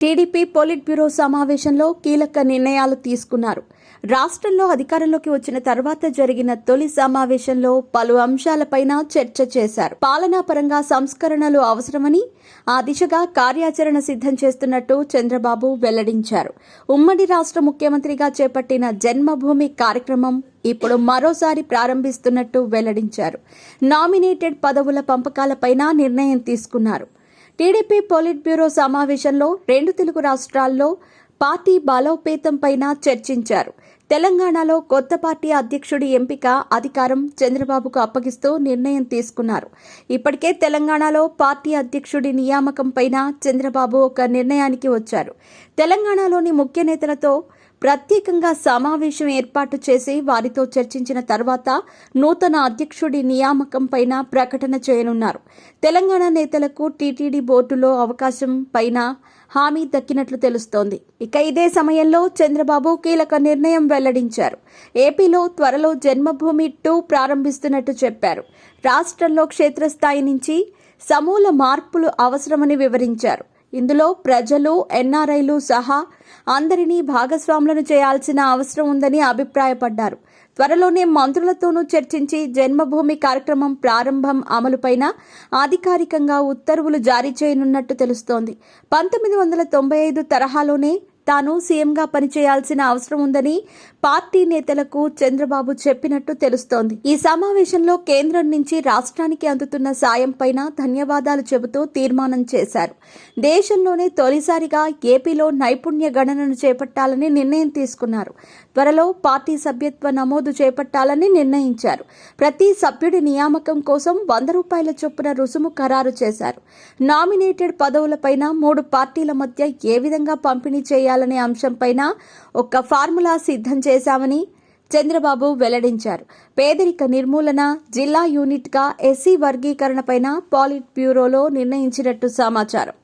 TDP polit bureau సమావేశంలో కీలక నిర్ణయాలు తీసుకున్నారు. రాష్ట్రంలో అధికారంలోకి వచ్చిన తర్వాత జరిగిన తొలి సమావేశంలో పలు అంశాలపైన చర్చ చేశారు. పాలనాపరంగా సంస్కరణలు అవసరమని, ఆ దిశగా కార్యాచరణ సిద్ధం చేస్తున్నట్టు చంద్రబాబు వెల్లడించారు. ఉమ్మడి రాష్ట్ర ముఖ్యమంత్రిగా చేపట్టిన జన్మభూమి కార్యక్రమం ఇప్పుడు మరోసారి ప్రారంభిస్తున్నట్టు వెల్లడించారు. నామినేటెడ్ పదవుల పంపకాలపైన నిర్ణయం తీసుకున్నారు. టీడీపీ పోలిట్ బ్యూరో సమావేశంలో 2 తెలుగు రాష్ట్రాల్లో పార్టీ బలోపేతం పైన చర్చించారు. తెలంగాణలో కొత్త పార్టీ అధ్యక్షుడి ఎంపిక అధికారం చంద్రబాబుకు అప్పగిస్తూ నిర్ణయం తీసుకున్నారు. ఇప్పటికే తెలంగాణలో పార్టీ అధ్యక్షుడి నియామకం పైన చంద్రబాబు ఒక నిర్ణయానికి వచ్చారు. తెలంగాణలోని ముఖ్య నేతలతో ప్రత్యేకంగా సమావేశం ఏర్పాటు చేసి వారితో చర్చించిన తర్వాత నూతన అధ్యక్షుడి నియామకం పైన ప్రకటన చేయనున్నారు. తెలంగాణ నేతలకు టీటీడీ బోర్డులో అవకాశం పైన హామీ దక్కినట్లు తెలుస్తోంది. ఇక ఇదే సమయంలో చంద్రబాబు కీలక నిర్ణయం వెల్లడించారు. ఏపీలో త్వరలో జన్మభూమి 2 ప్రారంభిస్తున్నట్టు చెప్పారు. రాష్ట్రంలో క్షేత్రస్థాయి నుంచి సమూల మార్పులు అవసరమని వివరించారు. ఇందులో ప్రజలు, ఎన్ఆర్ఐలు సహా అందరినీ భాగస్వాములను చేయాల్సిన అవసరం ఉందని అభిప్రాయపడ్డారు. త్వరలోనే మంత్రులతోనూ చర్చించి జన్మభూమి కార్యక్రమం ప్రారంభం అమలుపైన అధికారికంగా ఉత్తర్వులు జారీ చేయనున్నట్టు తెలుస్తోంది. 1995 తరహాలోనే తాను సీఎంగా పనిచేయాల్సిన అవసరం ఉందని పార్టీ నేతలకు చంద్రబాబు చెప్పినట్టు తెలుస్తోంది. ఈ సమావేశంలో కేంద్రం నుంచి రాష్ట్రానికి అందుతున్న సాయం పైన ధన్యవాదాలు చెబుతూ తీర్మానం చేశారు. దేశంలోనే తొలిసారిగా ఏపీలో నైపుణ్య గణనను చేపట్టాలని నిర్ణయం తీసుకున్నారు. త్వరలో పార్టీ సభ్యత్వ నమోదు చేపట్టాలని నిర్ణయించారు. ప్రతి సభ్యుడి నియామకం కోసం ₹100 చొప్పున రుసుము ఖరారు చేశారు. నామినేటెడ్ పదవులపైన 3 పార్టీల మధ్య ఏ విధంగా పంపిణీ చేయాలనే అంశంపైన ఒక ఫార్ములా సిద్ధం చేశామని చంద్రబాబు వెల్లడించారు. పేదరిక నిర్మూలన, జిల్లా యూనిట్గా ఎస్సీ వర్గీకరణపైన పాలిట్ బ్యూరోలో నిర్ణయించినట్టు సమాచారం.